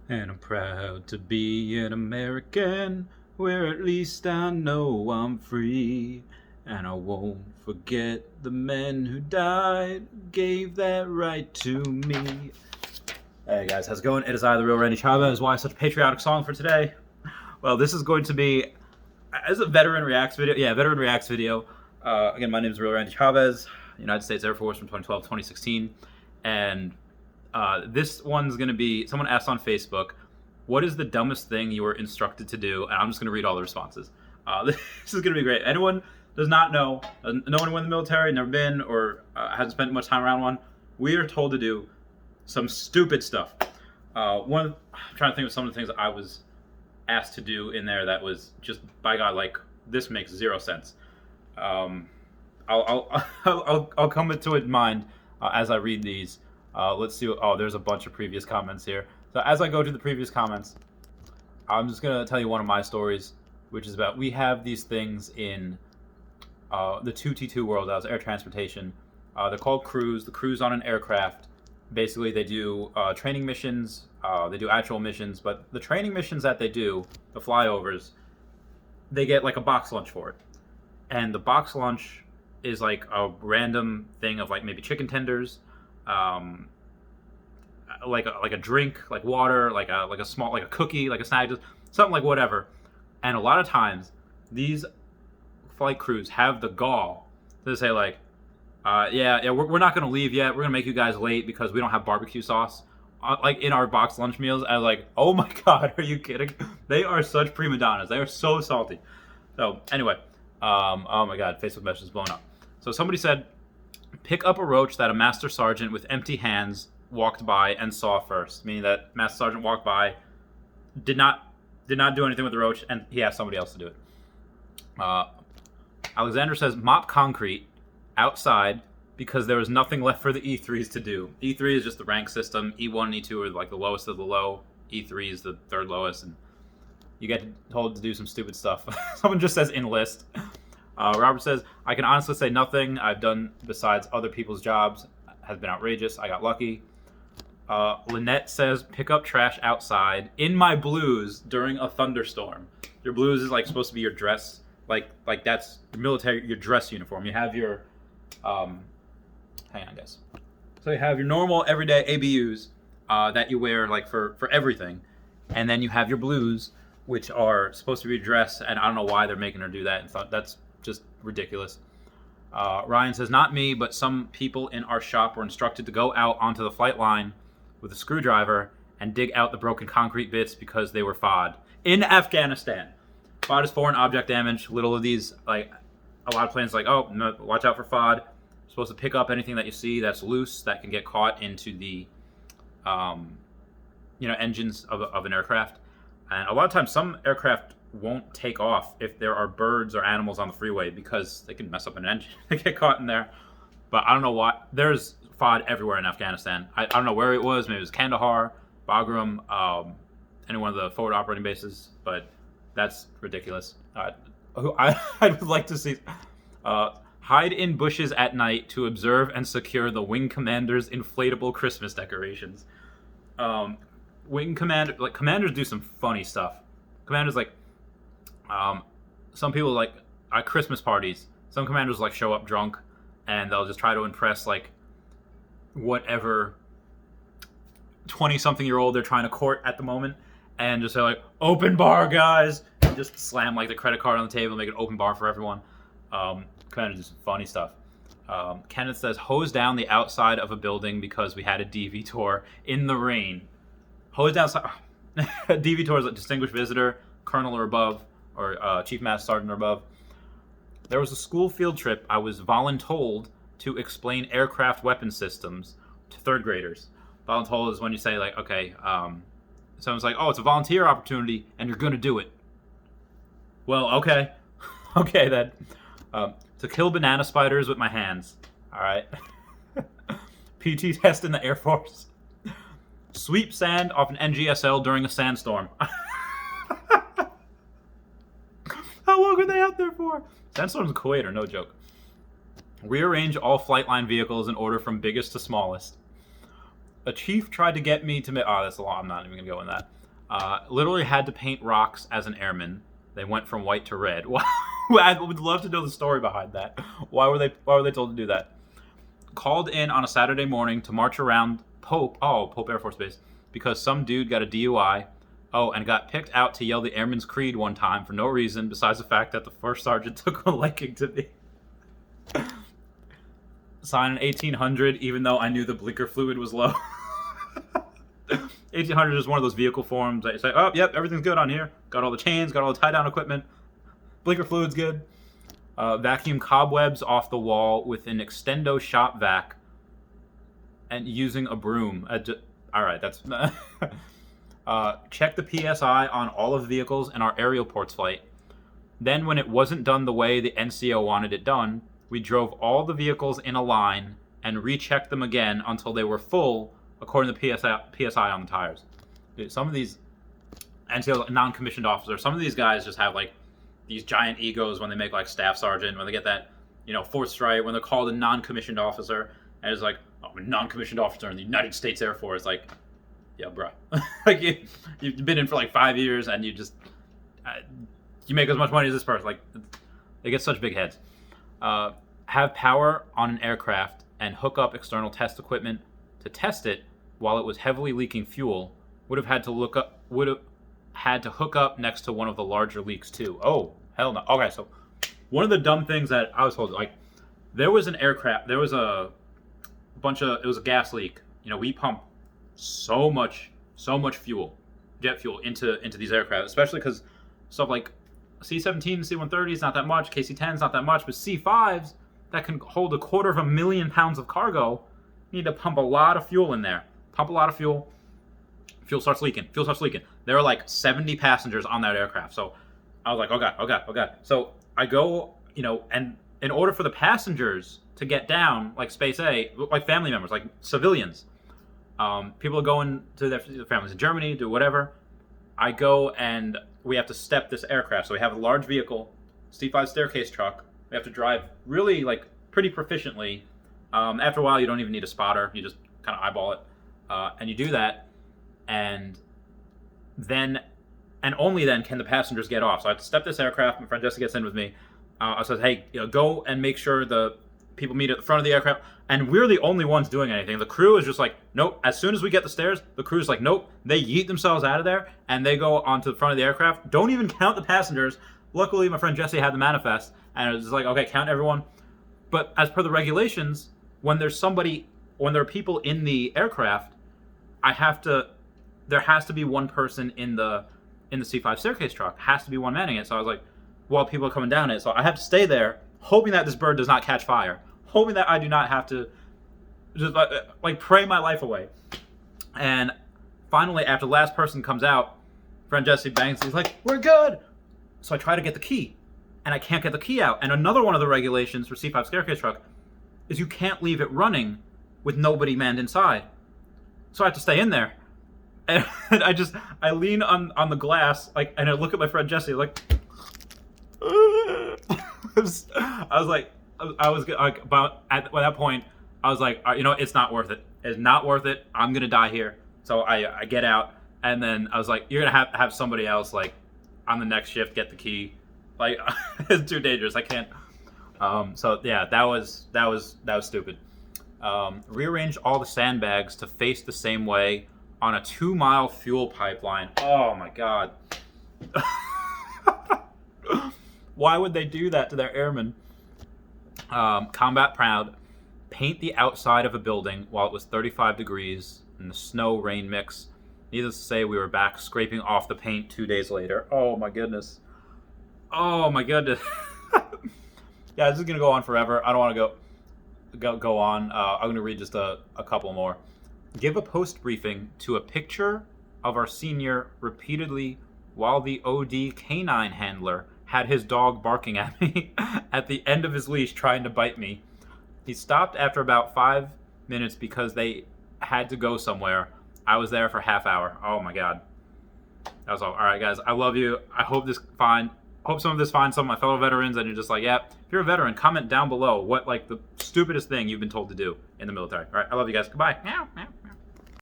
And I'm proud to be an American, where at least I know I'm free. And I won't forget the men who died, gave that right to me. Hey guys, how's it going? It is I, the real Randy Chavez. Why such a patriotic song for today? Well, this is going to be as a veteran reacts video. Yeah, veteran reacts video. Again, my name is real Randy Chavez, United States Air Force from 2012 to 2016, and this one's going to be, someone asked on Facebook, what is the dumbest thing you were instructed to do? And I'm just going to read all the responses. This is going to be great. Anyone does not know, no one in the military, never been, or hasn't spent much time around one, we are told to do some stupid stuff. I'm trying to think of some of the things that I was asked to do in there that was just, by God, like, this makes zero sense. I'll come into it in mind as I read these. Let's see. There's a bunch of previous comments here. So as I go to the previous comments, I'm just gonna tell you one of my stories, which is about, we have these things in the 2T2 world, as air transportation. They're called crews. The crews on an aircraft, basically they do training missions. They do actual missions, but the training missions that they do, the flyovers, they get like a box lunch for it. And the box lunch is like a random thing of like maybe chicken tenders, like a drink, like water, like a small, like a cookie, like a snack, just something, like whatever. And a lot of times, these flight crews have the gall to say like, we're not gonna leave yet. We're gonna make you guys late because we don't have barbecue sauce, like in our box lunch meals. I was like, oh my God, are you kidding? They are such prima donnas. They are so salty. So anyway, oh my God, Facebook message is blowing up. So somebody said, pick up a roach that a master sergeant with empty hands walked by and saw first, meaning that master sergeant walked by, did not do anything with the roach, and he asked somebody else to do it. Alexander says, mop concrete outside because there was nothing left for the E3s to do. E3 is just the rank system. E1 and E2 are like the lowest of the low. E3 is the third lowest, and you get told to do some stupid stuff. Someone just says enlist. Robert says, I can honestly say nothing I've done besides other people's jobs has been outrageous. I got lucky. Lynette says, pick up trash outside in my blues during a thunderstorm. Your blues is like supposed to be your dress, like that's your military, your dress uniform. You have your, hang on guys. So you have your normal everyday ABUs that you wear like for everything, and then you have your blues, which are supposed to be dress, and I don't know why they're making her do that. And thought that's just ridiculous. Ryan says, not me, but some people in our shop were instructed to go out onto the flight line with a screwdriver and dig out the broken concrete bits because they were FOD. In Afghanistan. FOD is foreign object damage. Little of these, like, a lot of planes like, oh, no, watch out for FOD. You're supposed to pick up anything that you see that's loose that can get caught into the, engines of an aircraft. And a lot of times, some aircraft won't take off if there are birds or animals on the freeway because they can mess up an engine. They get caught in there. But I don't know why. There's FOD everywhere in Afghanistan. I don't know where it was. Maybe it was Kandahar, Bagram, any one of the forward operating bases. But that's ridiculous. I would like to see hide in bushes at night to observe and secure the wing commander's inflatable Christmas decorations. Commanders do some funny stuff. Commanders some people like at Christmas parties. Some commanders like show up drunk, and they'll just try to impress like whatever 20-something-year-old they're trying to court at the moment, and just say like, "Open bar, guys!" and just slam like the credit card on the table, make an open bar for everyone. Commanders do some funny stuff. Kenneth says, hose down the outside of a building because we had a DV tour in the rain. Hose down. DV tour is a distinguished visitor, colonel or above, or chief master sergeant or above. There was a school field trip. I was voluntold to explain aircraft weapon systems to third graders. Voluntold is when you say like, okay, someone's like, oh, it's a volunteer opportunity, and you're gonna do it. Well, okay, okay then. To kill banana spiders with my hands. All right. PT test in the Air Force. Sweep sand off an NGSL during a sandstorm. How long are they out there for? Sandstorms in Kuwait are no joke. Rearrange all flight line vehicles in order from biggest to smallest. A chief tried to get me to. Oh, that's a lot. I'm not even gonna go in that. Literally had to paint rocks as an airman. They went from white to red. I would love to know the story behind that. Why were they told to do that? Called in on a Saturday morning to march around Pope Air Force Base, because some dude got a DUI. Oh, and got picked out to yell the Airman's Creed one time for no reason besides the fact that the first sergeant took a liking to me. Sign in 1800, even though I knew the blinker fluid was low. 1800 is one of those vehicle forms that you say, oh, yep, everything's good on here. Got all the chains, got all the tie-down equipment. Blinker fluid's good. Vacuum cobwebs off the wall with an extendo shop vac and using a broom. All right, that's... check the PSI on all of the vehicles in our aerial ports flight. Then when it wasn't done the way the NCO wanted it done, we drove all the vehicles in a line and rechecked them again until they were full according to PSI on the tires. Dude, some of these NCO non-commissioned officers, some of these guys just have like these giant egos when they make like staff sergeant, when they get that, fourth stripe, when they're called a non-commissioned officer, and it's like, oh, I'm a non-commissioned officer in the United States Air Force. Like, yeah, bro. Like you've been in for like 5 years and you just you make as much money as this person. Like, they get such big heads. Have power on an aircraft and hook up external test equipment to test it while it was heavily leaking fuel. Would have had to hook up next to one of the larger leaks too. Oh, hell no. Okay, so one of the dumb things that I was told, like, there was an aircraft, there was it was a gas leak. We pump so much fuel, jet fuel into these aircraft, especially because stuff like C-17, C-130 is not that much, KC-10 is not that much, but C-5s that can hold 250,000 pounds of cargo need to pump a lot of fuel in there. Pump a lot of fuel. Fuel starts leaking. There are like 70 passengers on that aircraft. So I was like, oh God. So I go, and in order for the passengers to get down, like Space A, like family members, like civilians, people are going to their families in Germany, do whatever. I go and we have to step this aircraft. So we have a large vehicle, C-5 staircase truck. We have to drive really like pretty proficiently. After a while, you don't even need a spotter. You just kind of eyeball it. And you do that. And only then can the passengers get off. So I have to step this aircraft. My friend Jesse gets in with me. I said, hey, go and make sure the people meet at the front of the aircraft. And we're the only ones doing anything. The crew is just like, nope. As soon as we get the stairs, the crew's like, nope. They yeet themselves out of there and they go onto the front of the aircraft. Don't even count the passengers. Luckily, my friend Jesse had the manifest. And it was like, okay, count everyone. But as per the regulations, when there are people in the aircraft, there has to be one person in the C-5 staircase truck. Has to be one manning it. So I was like, while people are coming down it, so I have to stay there, hoping that this bird does not catch fire, hoping that I do not have to just like pray my life away. And finally, after the last person comes out, friend Jesse bangs. He's like, "We're good." So I try to get the key, and I can't get the key out. And another one of the regulations for C-5 staircase truck is you can't leave it running with nobody manned inside. So I have to stay in there. And I lean on the glass, like, and I look at my friend Jesse, like, I was like, about at that point, I was like, it's not worth it. It's not worth it. I'm gonna die here. So I get out, and then I was like, you're gonna have somebody else, like, on the next shift get the key. Like, it's too dangerous. I can't. So yeah, that was stupid. Rearranged all the sandbags to face the same way on a 2-mile fuel pipeline. Oh my God. Why would they do that to their airmen? Combat proud. Paint the outside of a building while it was 35 degrees in the snow-rain mix. Needless to say, we were back scraping off the paint 2 days later. Oh my goodness. Yeah, this is going to go on forever. I don't want to go on. I'm going to read just a couple more. Give a post briefing to a picture of our senior repeatedly while the OD canine handler had his dog barking at me at the end of his leash trying to bite me. He stopped after about 5 minutes because they had to go somewhere. I was there for half hour. Oh my God. That was all. All right, guys. I love you. I hope some of this finds some of my fellow veterans and you're just like, yeah, if you're a veteran, comment down below what, like, the stupidest thing you've been told to do in the military. All right. I love you guys. Goodbye. Meow, meow.